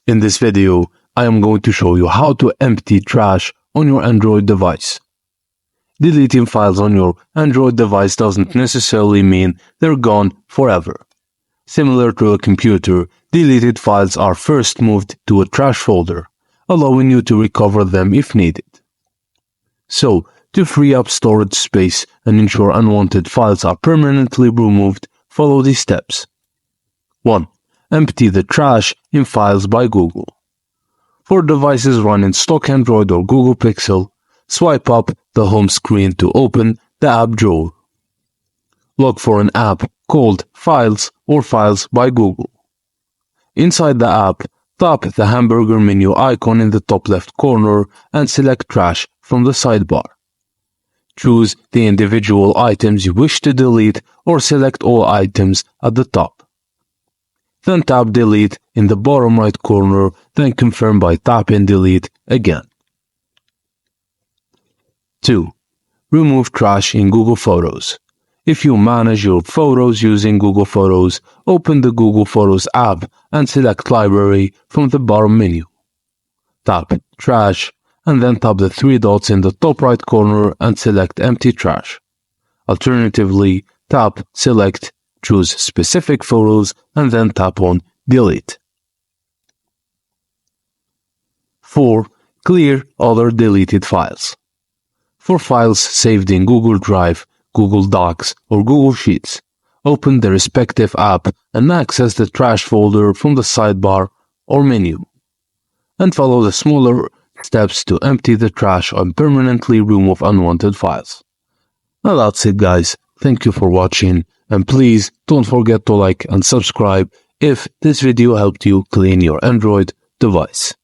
In this video, I am going to show you how to empty trash on your Android device. Deleting files on your Android device doesn't necessarily mean they're gone forever. Similar to a computer, deleted files are first moved to a trash folder, allowing you to recover them if needed. So, to free up storage space and ensure unwanted files are permanently removed, follow these steps. 1. Empty the trash in Files by Google. For devices running stock Android or Google Pixel, swipe up the home screen to open the app drawer. Look for an app called Files or Files by Google. Inside the app, tap the hamburger menu icon in the top left corner and select Trash from the sidebar. Choose the individual items you wish to delete or select all items at the top. Then tap Delete in the bottom right corner, then confirm by tapping Delete again. 2. Remove trash in Google Photos. If you manage your photos using Google Photos, open the Google Photos app and select Library from the bottom menu. Tap Trash and then tap the three dots in the top right corner and select Empty Trash. Alternatively, tap Select, choose specific photos and then tap on Delete. 4. Clear other deleted files. For files saved in Google Drive, Google Docs, or Google Sheets, open the respective app and access the trash folder from the sidebar or menu, and follow the smaller steps to empty the trash and permanently remove unwanted files. Now that's it, guys. Thank you for watching, and please don't forget to like and subscribe if this video helped you clean your Android device.